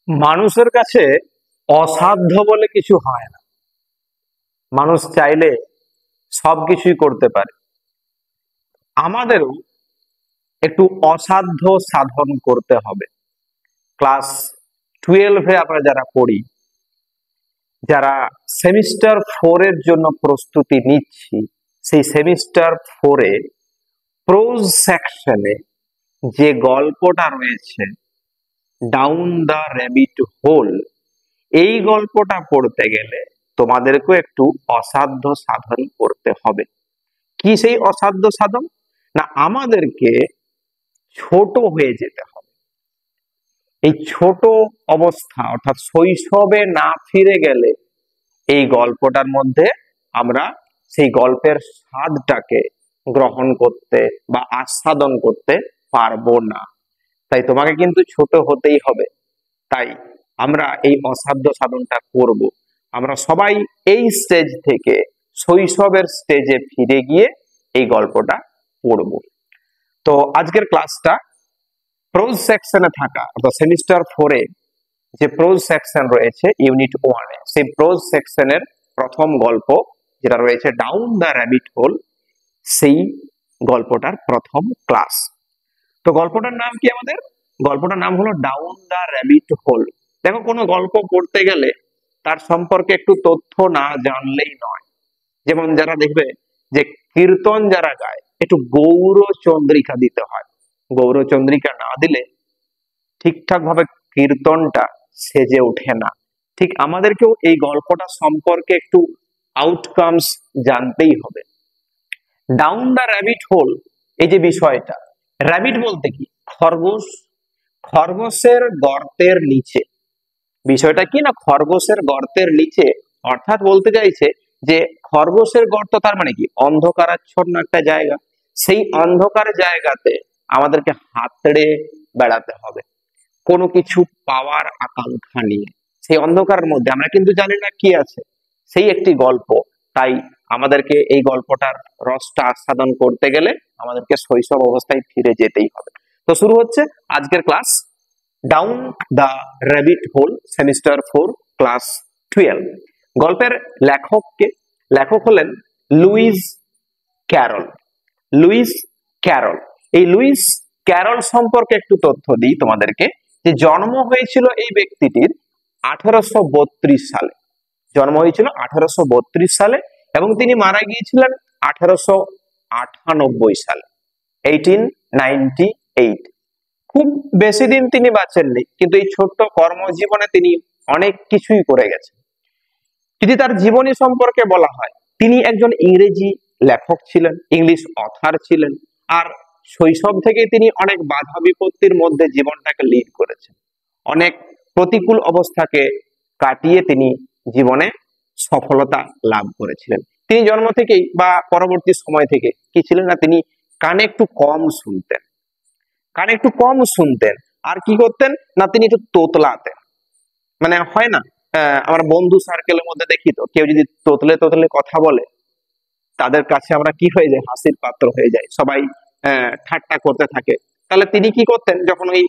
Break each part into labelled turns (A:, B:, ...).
A: মানুষের কাছে অসাধ্য বলে কিছু হয় না। মানুষ চাইলে সবকিছুই করতে পারে। আমাদেরও একটু অসাধ্য সাধন করতে হবে। ক্লাস 12-এ আমরা যারা পড়ি, যারা সেমিস্টার 4 এর জন্য প্রস্তুতি নিচ্ছি, সেই সেমিস্টার 4-এ প্রোজ সেকশনে যে গল্পটা রয়েছে ডাউন দ্য র্যাবিট হোল, এই গল্পটা পড়তে গেলে তোমাদেরকে একটু অসাধ্য সাধন করতে হবে। কি সেই অসাধ্য সাধন? না, আমাদেরকে ছোট হয়ে যেতে হবে। এই ছোট অবস্থা অর্থাৎ শৈশবে না ফিরে গেলে এই গল্পটার মধ্যে আমরা সেই গল্পের স্বাদটাকে গ্রহণ করতে বা আস্বাদন করতে পারবো না। তাই তোমাকে কিন্তু ছোট হতেই হবে। তাই আমরা এই অসাধ্য সাধনটা করব। আমরা সবাই এই স্টেজ থেকে শৈশবের স্টেজে ফিরে গিয়ে এই গল্পটা পড়ব। তো আজকের ক্লাসটা প্রোজ সেকশনে থাকা অর্থাৎ সেমিস্টার 4-এ যে প্রোজ সেকশন রয়েছে ইউনিট 1-এ, সেই প্রোজ সেকশনের প্রথম গল্প যেটা রয়েছে ডাউন দ্য র্যাবিট হোল, সেই গল্পটার প্রথম ক্লাস। তো গল্পটার নাম কি? আমাদের গল্পটার নাম হলো ডাউন দ্য র্যাবিট হোল। দেখো, কোনো গল্প পড়তে গেলে তার সম্পর্কে একটু তথ্য না জানলেই নয়। যেমন যারা দেখবে যে কীর্তন যারা গায়, একটু গৌরচন্দ্রিকা দিতে হয়। গৌরচন্দ্রিকা না দিলে ঠিকঠাক ভাবে কীর্তনটা সেজে ওঠে না। ঠিক আমাদেরকেও এই গল্পটা সম্পর্কে একটু আউটকামস জানতেই হবে। ডাউন দ্য র্যাবিট হোল, এই যে বিষয়টা, র্যাবিট বলতে কি? খরগোশ। খরগোশের গর্তের নিচে। বিষয়টা কি না, খরগোশের গর্তের নিচে, অর্থাৎ বলতে চাইছে যে খরগোশের গর্ত তার মানে কি? অন্ধকারাচ্ছন্ন একটা জায়গা। সেই অন্ধকার জায়গাতে আমাদেরকে হাতড়ে বেড়াতে হবে কোনো কিছু পাওয়ার আকাঙ্ক্ষা নিয়ে। সেই অন্ধকারের মধ্যে আমরা কিন্তু জানি না কি আছে, সেই একটি গল্প। তাই আমাদেরকে এই গল্পটার রসটা আস্বাদন করতে গেলে আমাদেরকে শৈশব অবস্থায় ফিরে যেতেই হবে। তো শুরু হচ্ছে আজকের class down the rabbit hole, semester 4, class 12। গল্পের লেখককে? লেখক হলেন লুইস ক্যারল। Lewis Carroll. এই লুইস ক্যারল সম্পর্কে একটু তথ্য দিই তোমাদেরকে, যে জন্ম হয়েছিল এই ব্যক্তিটির 1832 সালে। জন্ম হয়েছিল 1832 সালে এবং তিনি মারা গিয়েছিলেন 1898 সালে, 1898। খুব বেশি দিন তিনি বাঁচেননি, কিন্তু এই ছোট্ট কর্মজীবনে তিনি অনেক কিছুই করে গেছেন। যদি তার জীবনী সম্পর্কে বলা হয়, তিনি একজন ইংরেজি লেখক ছিলেন, ইংলিশ অথার ছিলেন। আর শৈশব থেকে তিনি অনেক বাধা বিপত্তির মধ্যে জীবনটাকে লিড করেছেন। অনেক প্রতিকূল অবস্থাকে কাটিয়ে তিনি জীবনে সফলতা লাভ করেছিলেন। তিনি জন্ম থেকেই বা পরবর্তী সময় থেকে কি ছিলেন না, তিনি কানে একটু কম শুনতেন। কানে একটু কম শুনতেন। আর কি করতেন না, তিনি একটু তোতলাতেন। মানে হয় না, আমরা বন্ধু সার্কেলের মধ্যে দেখি তো, কেউ যদি তোতলে তোতলে কথা বলে, তাদের কাছে আমরা কি হয়ে যায়? হাসির পাত্র হয়ে যায়। সবাই ঠাট্টা করতে থাকে। তাহলে তিনি কি করতেন, যখন ওই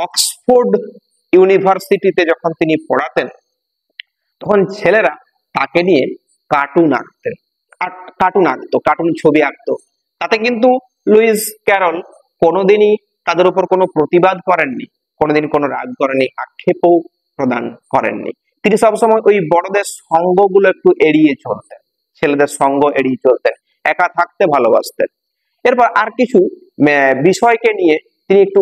A: অক্সফোর্ড ইউনিভার্সিটিতে যখন তিনি পড়াতেন, তখন ছেলেরা তাকে নিয়ে কার্টুন আঁকতেন। কার্টুন ছবি আঁকতো। তাতে কিন্তু লুইস ক্যারল কোনোদিনই তাদের উপর কোনো প্রতিবাদ করেননি, কোনোদিন কোনো রাগ করেননি, আক্ষেপও প্রদান করেননি। তিনি সবসময় ওই বড়দের সঙ্গগুলো একটু এড়িয়ে চলতেন, ছেলেদের সঙ্গ এড়িয়ে চলতেন, একা থাকতে ভালোবাসতেন। এরপর আর কিছু বিষয়কে নিয়ে তিনি একটু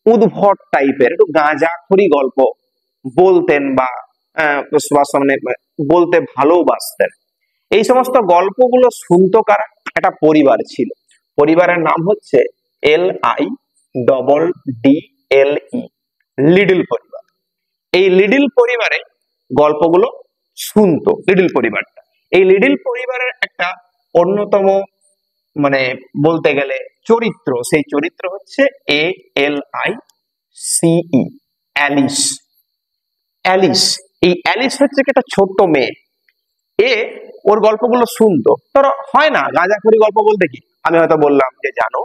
A: উদ্ভট টাইপের, একটু গাঁজাখড়ি গল্প বলতেন বা সামনে বলতে ভালোবাসতেন। এই সমস্ত গল্পগুলো শুনতো কারা? একটা পরিবার ছিল। পরিবারের নাম হচ্ছে LIDDLE, লিডল পরিবার। এই লিডল পরিবারে গল্পগুলো শুনতো লিডল পরিবারটা। এই লিডল পরিবারের একটা অন্যতম মানে বলতে গেলে চরিত্র, সেই চরিত্র হচ্ছে ALICE, অ্যালিস। অ্যালিস, এই অ্যালিস হচ্ছে একটা ছোট্ট মেয়ে। ওর গল্পগুলো শুনতো। ধরো হয় না, গাঁজাখড়ি গল্প বলতে কি, আমি হয়তো বললাম যে জানো,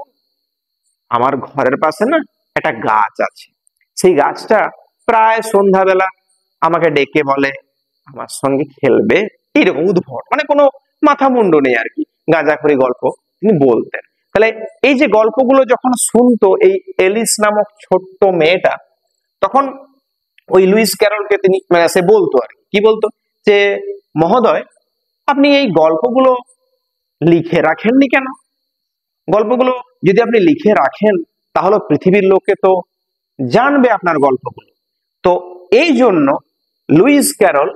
A: আমার ঘরের পাশে না একটা গাছ আছে, সেই গাছটা প্রায় সন্ধ্যাবেলা আমাকে ডেকে বলে আমার সঙ্গে খেলবে, এইরকম উদ্ভট, মানে কোনো মাথা মুন্ডু নেই আর কি, গাঁজাখড়ি গল্প তিনি বলতেন। তাহলে এই যে গল্পগুলো যখন শুনতো এই এলিস নামক ছোট্ট মেয়েটা, তখন ওই লুইস ক্যারলকে তিনি মানে সে বলতো আর কি বলতো যে মহোদয় আপনি এই গল্পগুলো লিখে রাখেননি কেন? গল্পগুলো যদি আপনি লিখে রাখেন তাহলে পৃথিবীর লোকে তো জানবে আপনার গল্পগুলো। তো এই জন্য লুইস ক্যারল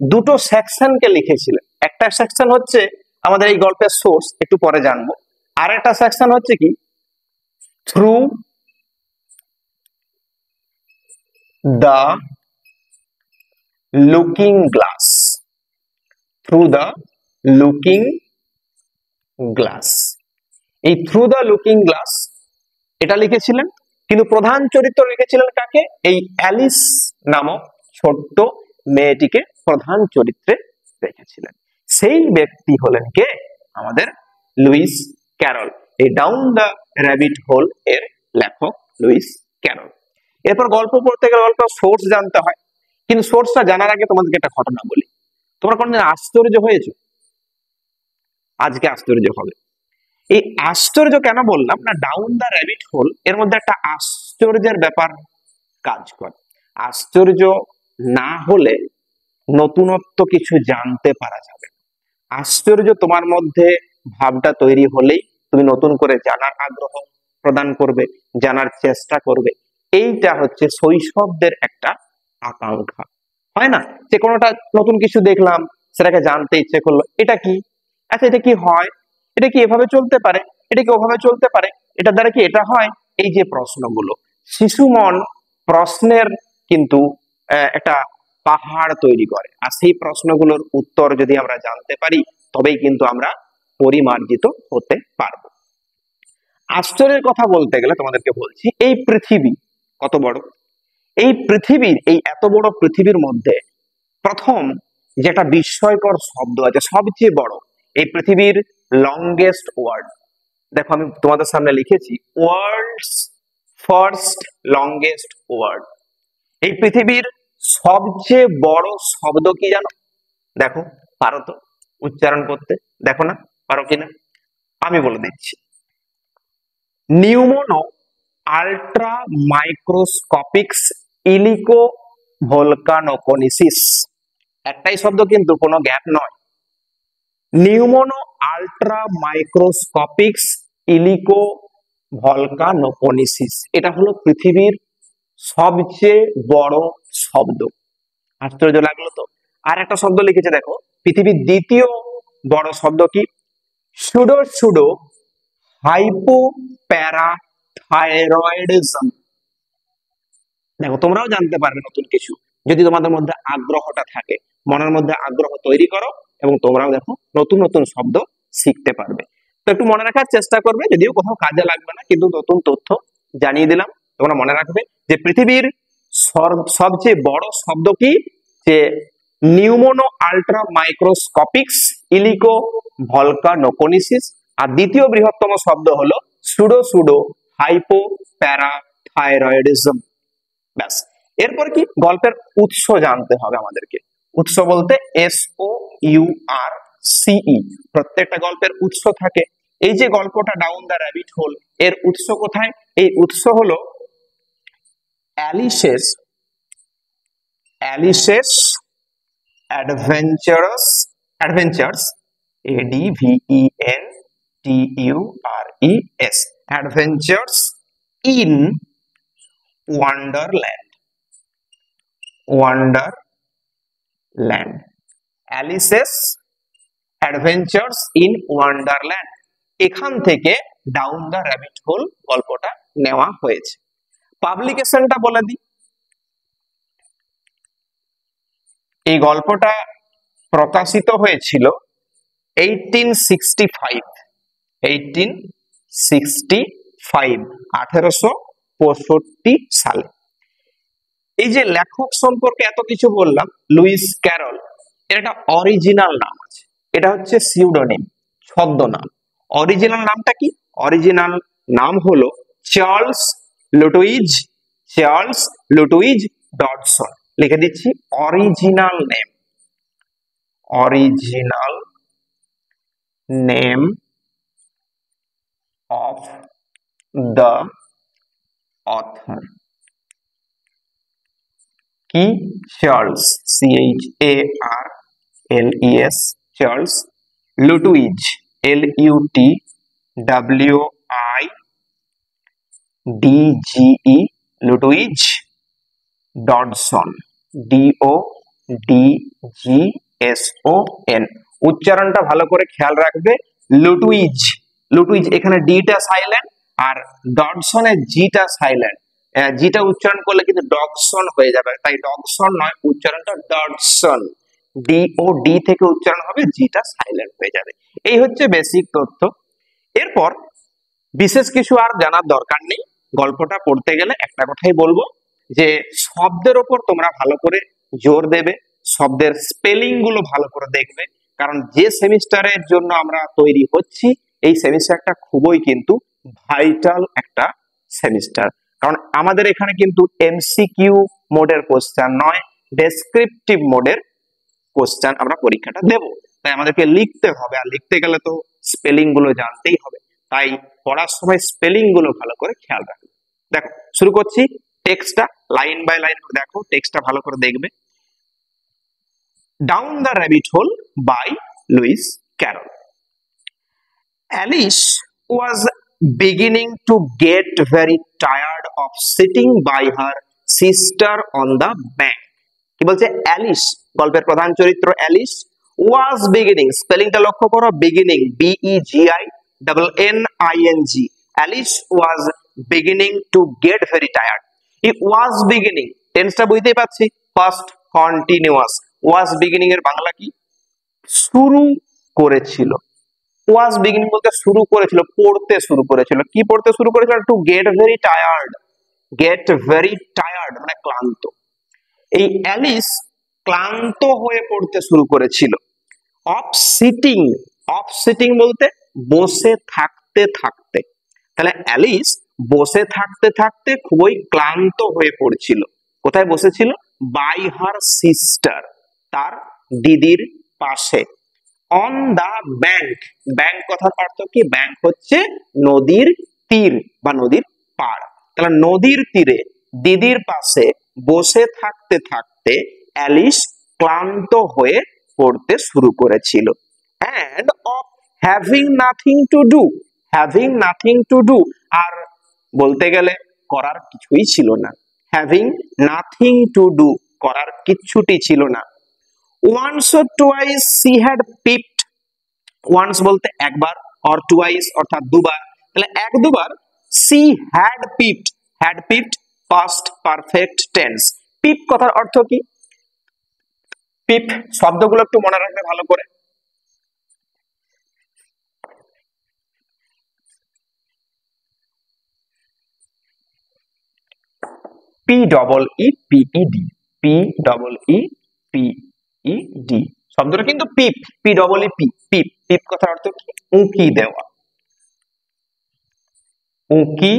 A: দুটো সেকশনকে লিখেছিলেন। একটা সেকশন হচ্ছে আমাদের এই গল্পের সোর্স, একটু পরে জানবো। আর একটা সেকশন হচ্ছে কি through the looking glass, through the looking glass. এই থ্রু দ্য লুকিং গ্লাস এটা লিখেছিলেন, কিন্তু প্রধান চরিত্র লিখেছিলেন কাকে? এই অ্যালিস নামক ছোট্ট মেয়েটিকে প্রধান চরিত্রে রেখেছিলেন। সেই ব্যক্তি হলেন কে? আমাদের লুইস ক্যারল, এই ডাউন দ্য র্যাবিট হোল এর লেখক লুইস ক্যারল। এরপর গল্প পড়তে গেলে গল্প সোর্স জানতে হয়, কিন্তু সোর্সটা জানার আগে তোমাদেরকে একটা ঘটনা বলি। তোমরা কোনদিন আশ্চর্য হয়েছো? আজকে আশ্চর্য হবে। এই আশ্চর্য কেন বললাম না, ডাউন দ্য র্যাবিট হোল এর মধ্যে একটা আশ্চর্যের ব্যাপার কাজ করে। আশ্চর্য না হলে নতুনত্ব কিছু জানতে পারা যাবে। আশ্চর্য তোমার মধ্যে ভাবটা তৈরি হলেই তুমি নতুন করে জানার আগ্রহ প্রদান করবে, জানার চেষ্টা করবে। এইটা হচ্ছে শৈশবদের একটা আকাঙ্ক্ষা, হয় না? যে কোনোটা নতুন কিছু দেখলাম, সেটাকে জানতে ইচ্ছে করলো, এটা কি, আচ্ছা এটা কি হয়, এটা কি এভাবে চলতে পারে, এটা কি ওভাবে চলতে পারে, এটার দ্বারা কি এটা হয়। এই যে প্রশ্নগুলো, শিশু মন প্রশ্নের কিন্তু একটা পাহাড় তৈরি করে, আর সেই প্রশ্নগুলোর উত্তর যদি আমরা জানতে পারি তবেই কিন্তু আমরা পরিমার্জিত হতে পারবো। আশ্চর্যের কথা বলতে গেলে তোমাদেরকে বলছি, এই পৃথিবী কত বড়, এই পৃথিবীর এই এত বড় পৃথিবীর মধ্যে প্রথম যেটা বিস্ময়কর শব্দ আছে, সবচেয়ে বড়, এই পৃথিবীর লংগেস্ট ওয়ার্ড। দেখো আমি তোমাদের সামনে লিখেছি ওয়ার্ল্ডস ফার্স্ট লংগেস্ট ওয়ার্ড। এই পৃথিবীর সবচেয়ে বড় শব্দ কি জানো? দেখো, পারো তো উচ্চারণ করতে? দেখো না পারো কিনা, আমি বলে দিচ্ছি। Pneumonoultramicroscopicsilicovolcanoconiosis. একটাই শব্দ কিন্তু কোনো গ্যাপ নয়। নিউমোনো আল্ট্রা মাইক্রোস্কোপিক্স ইলিকো ভলকানোকনিসিস, এটা হলো পৃথিবীর সবচেয়ে বড় শব্দ। আশ্চর্য লাগলো তো? আর একটা শব্দ লিখেছে দেখো, পৃথিবীর দ্বিতীয় বড় শব্দ কি? Pseudo pseudo hypoparathyroidism. দেখো তোমরাও জানতে পারবে নতুন কিছু যদি তোমাদের মধ্যে আগ্রহটা থাকে। মনের মধ্যে আগ্রহ তৈরি করো এবং তোমরাও দেখো নতুন নতুন শব্দ শিখতে পারবে। তো একটু মনে রাখার চেষ্টা করবে, যদিও কোথাও কাজে লাগবে না, কিন্তু নতুন তথ্য জানিয়ে দিলাম। তোমরা মনে রাখবে যে পৃথিবীর সবচেয়ে বড় শব্দ কি? যে নিউমোনো আল্ট্রা মাইক্রোস্কোপিক্স ইলিকো ভলকানোকনিসিস। আর দ্বিতীয় বৃহত্তম শব্দ হলো সুডো সুডো হাইপোপ্যারাথাইরয়েডিজম। ব্যাস, এরপর কি? গল্পের উৎস জানতে হবে আমাদেরকে। উৎস বলতে SOURCE, প্রত্যেকটা গল্পের উৎস থাকে। এই যে গল্পটা ডাউন দ্য র্যাবিট হোল, এর উৎস কোথায়? এই উৎস হলো Alice's Adventures ADVENTURES Adventures in Wonderland. Alice's Adventures in Wonderland, এখান থেকে ডাউন দ্য র্যাবিট হোল গল্পটা নেওয়া হয়েছে। পাবলিকেশনটা বলে দিই। এই গল্পটা প্রকাশিত হয়েছিল 1865 সালে। এই যে লেখক সম্পর্কে এত কিছু বললাম, লুইস ক্যারল, এর একটা অরিজিনাল নাম আছে, এটা হচ্ছে সিউডোনিম, ছদ্মনাম। অরিজিনাল নামটা কি? অরিজিনাল নাম হলো চার্লস লুটুইজ ডডসন, লিখে দিচ্ছি original name, original name of the author, কি? Charles, CHARLES, Charles Lutwidge, LUTWIDGE, Lutwidge Dodgson, DODGSON। উচ্চারণটা ভালো করে খেয়াল রাখবে, লুটুইজ, লুটুইজ এখানে ডিটা সাইলেন্ট আর ডডসনের জিটা সাইলেন্ট, জিটা উচ্চারণ করলে কিন্তু ডগসন হয়ে যাবে, তাই ডগসন নয়, উচ্চারণটা ডডসন, DOD থেকে উচ্চারণ হবে, জিটা সাইলেন্ট হয়ে যাবে। এই হচ্ছে বেসিক তথ্য। এরপর বিশেষ কিছু আর জানার দরকার নেই, গল্পটা পড়তে গেলে একটা কথাই বলবো যে শব্দের ওপর তোমরা ভালো করে জোর দেবে, শব্দের স্পেলিং গুলো ভালো করে দেখবে, কারণ যে সেমিস্টারের জন্য আমরা তৈরি হচ্ছি এই সেমিস্টারটা খুবই কিন্তু ভাইটাল একটা সেমিস্টার, কারণ আমাদের এখানে কিন্তু MCQ মোডের কোশ্চেন নয়, ডেসক্রিপটিভ মোডের কোশ্চেন আমরা পরীক্ষাটা দেব, তাই আমাদেরকে লিখতে হবে, আর লিখতে গেলে তো স্পেলিং গুলো জানতেই হবে, তাই পড়ার সময় স্পেলিং গুলো ভালো করে খেয়াল রাখবে। দেখো শুরু করছি, টেক্সটটা লাইন বাই লাইন দেখো, টেক্সটটা ভালো করে দেখবে। Down the rabbit hole by Lewis Carroll. Alice was beginning to get very tired of sitting by her sister on the bank. কি বলছে? অ্যালিস, গল্পের প্রধান চরিত্র অ্যালিস, was beginning, স্পেলিংটা লক্ষ্য করো, beginning, BEGINNING, Alice was beginning to get very tired. It was beginning, টেন্সটা বুঝতেই পাচ্ছি, first continuous, was beginning এর বাংলা কি? শুরু করেছিল। was beginning বলতে শুরু করেছিল, পড়তে শুরু করেছিল, কি পড়তে শুরু করেছিল? To get very tired, get very tired মানে ক্লান্ত। এই অ্যালিস ক্লান্ত হয়ে পড়তে শুরু করেছিল। অফ সিটিং, অফ সিটিং বলতে বসে থাকতে থাকতে, তাহলে অ্যালিস বসে থাকতে থাকতে খুবই ক্লান্ত হয়ে পড়ছিল। কোথায় বসেছিল? বাই হার সিস্টার, তার দিদির পাশে। অন দা ব্যাংক, ব্যাংক কথার অর্থ কি? ব্যাংক হচ্ছে নদীর তীর বা নদীর পাড়, তাহলে নদীর তীরে দিদির পাশে বসে থাকতে থাকতে অ্যালিস ক্লান্ত হয়ে পড়তে শুরু করেছিল। and of having nothing to do, having nothing to do, আর বলতে গেলে করার কিছুই ছিল না, having nothing to do, করার কিচ্ছুটি ছিল না। once or twice she had peeped, once বলতে একবার, or twice অর্থাৎ দুবার, তাহলে এক দুবার, she had peeped, had peeped past perfect tense। peep কথার অর্থ কি? peep শব্দগুলো একটু মনে রাখবে ভালো করে। PEEPED, PEEPED শব্দটা কিন্তু পিপ, PEEP, পিপ, পিপ কথার অর্থ কি? উঁকি দেওয়া, উঁকি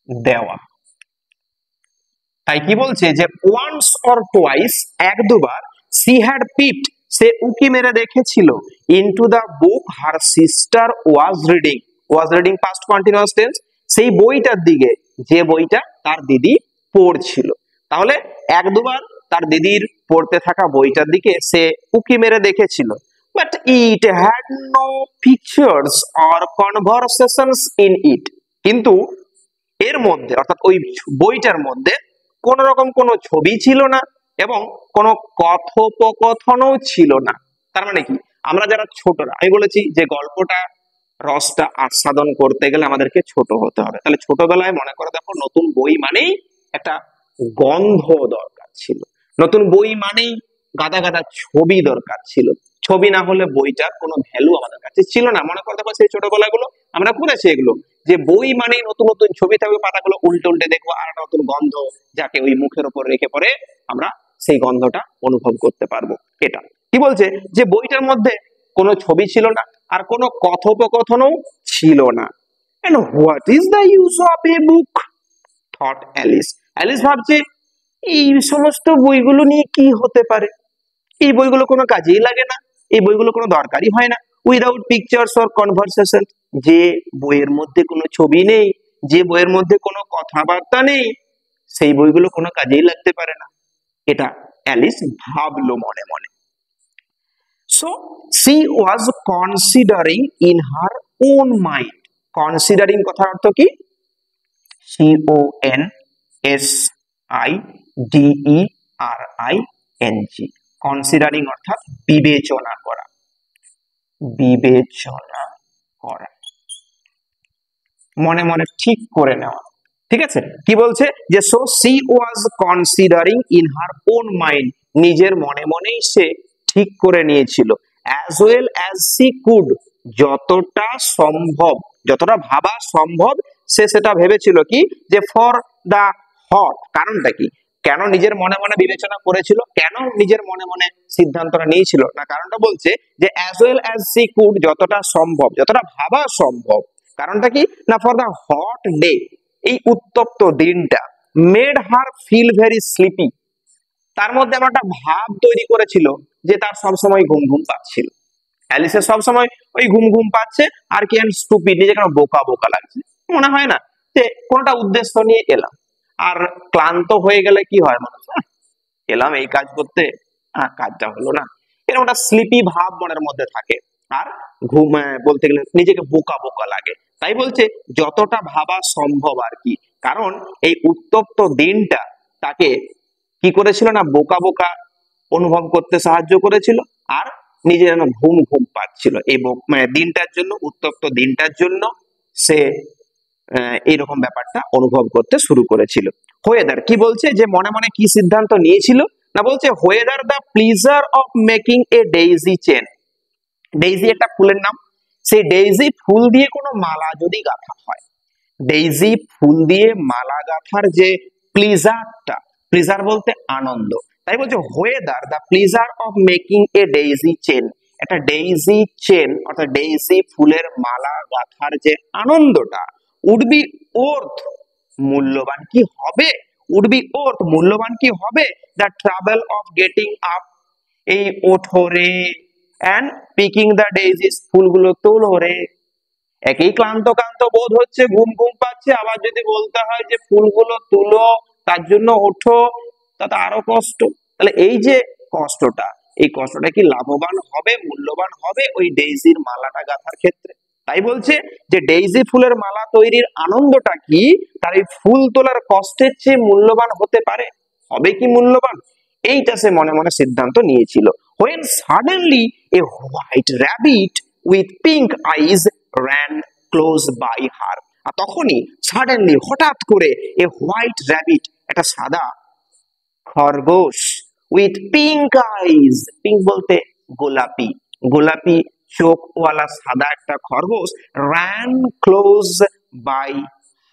A: দেওয়া। তাই কি বলছে যে ওয়ান্স অর টোয়াইস, এক দুবার, she had peeped, সে উঁকি মেরে দেখেছিল, into the book her sister was reading, was reading past continuous tense, সেই বইটার দিকে, যে বইটা তার দিদি পড়ছিল। তাহলে এক দুবার তার দিদির পড়তে থাকা বইটার দিকে সে উঁকি মেরে দেখেছিল। but it had no pictures or conversations in it, কিন্তু এর মধ্যে অর্থাৎ ওই বইটার মধ্যে কোন রকম কোনো ছবি ছিল না এবং কোনো কথোপকথনও ছিল না। তার মানে কি? আমরা যারা ছোটরা, আমি বলেছি যে গল্পটা রসটা আস্বাদন করতে গেলে আমাদেরকে ছোট হতে হবে, তাহলে ছোটবেলায় মনে করে দেখো নতুন বই মানেই একটা গন্ধ দরকার ছিল, নতুন বই মানেই গাদা গাদা ছবি দরকার ছিল, ছবি না হলে বইটার কোনো ভ্যালু আমাদের কাছে ছিল না। মনে করতে পারছি এই ছোটবেলাগুলো আমরা পড়েছি এগুলো, যে বই মানে নতুন নতুন ছবি থাকবে, পাতাগুলো উল্টে উল্টে দেখবো আর একটা নতুন গন্ধ, যাকে ওই মুখের উপর রেখে পরে আমরা সেই গন্ধটা অনুভব করতে পারবো। এটা কি বলছে? যে বইটার মধ্যে কোনো ছবি ছিল না আর কোনো কথোপকথনও ছিল না। And what is the use of a book? thought Alice. Alice ভাবছে এই সমস্ত বইগুলো নিয়ে কি হতে পারে? এই বইগুলো কোনো কাজেই লাগে না, এই বইগুলো কোনো দরকারই হয় না। উইদাউট পিকচার্স অর কনভারসেশন, যে বইয়ের মধ্যে কোনো ছবি নেই, যে বইয়ের মধ্যে কোনো কথাবার্তা নেই, সেই বইগুলো কোনো কাজেই লাগতে পারে না। এটা অ্যালিস ভাবলো মনে মনে। So C was considering in her own mind. Considering কথার অর্থ কি? CONSIDERING, কনসিডারিং অর্থাৎ বিবেচনা করা, বিবেচনা করা, মনে মনে ঠিক করে নেওয়া। ঠিক আছে, কি বলছে যে so C was considering in her own mind, নিজের মনে মনেই সে ঠিক করে নিয়েছিল, as well as she could, যতটা সম্ভব, যতটা ভাবা সম্ভব সে সেটা ভেবেছিল। কি যে ফর দা হট, কারণটা কি, কেন নিজের মনে মনে বিবেচনা করেছিল, কেন নিজের মনে মনে সিদ্ধান্তটা নিয়েছিল, না কারণটা বলছে যে as well as she could, যতটা সম্ভব, যতটা ভাবা সম্ভব। কারণটা কি না ফর দা হট ডে, এই উত্তপ্ত দিনটা, made her feel very sleepy, তার মধ্যে আমার একটা ভাব তৈরি করেছিল যে তার সবসময় ঘুম ঘুম পাচ্ছিল। অ্যালিসের সবসময় ওই ঘুম ঘুম পাচ্ছে, আর কি স্টুপিড, নিজে কেন বোকা বোকা লাগছে। মনে হয় না যে কোনটা উদ্দেশ্য নিয়ে এলাম, আর ক্লান্ত হয়ে গেলে কি হয় মানুষ, এলাম এই কাজ করতে, কাজটা হলো না, এরকম একটা স্লিপি ভাব মনের মধ্যে থাকে, আর ঘুম বলতে গেলে নিজেকে বোকা বোকা লাগে। তাই বলছে যতটা ভাবা সম্ভব আর কি, কারণ এই উত্তপ্ত দিনটা তাকে কি করেছিল না বোকা বোকা অনুভব করতে সাহায্য করেছিল, আর নিজে যেন ঘুম ঘুম পাচ্ছিল এই দিনটার জন্য, উত্তপ্ত দিনটার জন্য সে এইরকম ব্যাপারটা অনুভব করতে শুরু করেছিল। হোয়েদার কি বলছে যে মনে মনে কি সিদ্ধান্ত নিয়েছিল, না বলছে whether the pleasure of making A daisy chain, daisy একটা ফুলের নাম, সেই ডেইজি ফুল দিয়ে কোনো মালা যদি গাঁথা হয়, ডেইজি ফুল দিয়ে মালা গাঁথার যে প্লিজারটা, প্লিজার বলতে আনন্দ, তাই বলছে whether the pleasure of making A daisy chain, একটা ডেইজি চেন অর্থাৎ ডেইজি ফুলের মালা গাঁথার যে আনন্দটা, উড বি ওর্থ, মূল্যবান কি হবে, উড বি ওর্থ, মূল্যবান কি হবে, the travel of getting up, এই ওঠো রে, এন্ড পিকিং দ্য ডেইজিস, ফুলগুলো তোলো রে। একই ক্লান্ত ক্লান্ত বোধ হচ্ছে, ঘুম ঘুম পাচ্ছে, আবার যদি বলতে হয় যে ফুলগুলো তুলো, তার জন্য ওঠো, তাতে আরো কষ্ট। তাহলে এই যে কষ্টটা, এই কষ্টটা কি লাভবান হবে, মূল্যবান হবে ওই ডেইজির মালাটা গাঁথার ক্ষেত্রে? তাই বলছে যে ডেইজি ফুলের মালা তৈরির আনন্দটা কি তার এই ফুল তোলার কষ্টের চেয়ে মূল্যবান হতে পারে, হবে কি মূল্যবান, এইটা সে মনে মনে সিদ্ধান্ত নিয়েছিল। when suddenly a white rabbit with pink eyes ran close by her, আর তখনই সাডেনলি হঠাৎ করে এ হোয়াইট র্যাবিট, একটা সাদা খরগোশ, উইথ পিঙ্ক আইজ, পিঙ্ক বলতে গোলাপি, গোলাপি চোখওয়ালা সাদা একটা খরগোশ, ran close by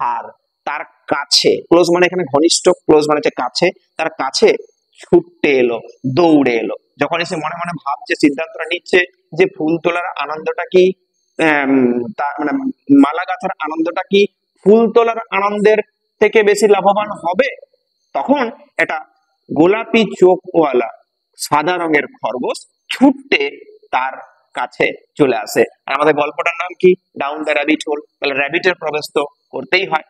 A: her, তার কাছে, ক্লোজ মানে এখানে ঘনিষ্ঠ, ক্লোজ মানে হচ্ছে কাছে, তার কাছে ছুটতে এলো, দৌড়ে এলো। যখন এসে মনে মনে ভাবছে, সিদ্ধান্তটা নিচ্ছে যে ফুল তোলার আনন্দটা কি, মানে মালা গাঁথার আনন্দটা কি ফুল তোলার আনন্দের থেকে বেশি লাভবান হবে, তখন এটা গোলাপি চোখওয়ালা সাদা রঙের খরগোশ ছুটতে তার কাছে চলে আসে। আর আমাদের গল্পটার নাম কি, ডাউন দ্য র্যাবিট হোল, তাহলে র্যাবিটের প্রবেশ তো করতেই হয়।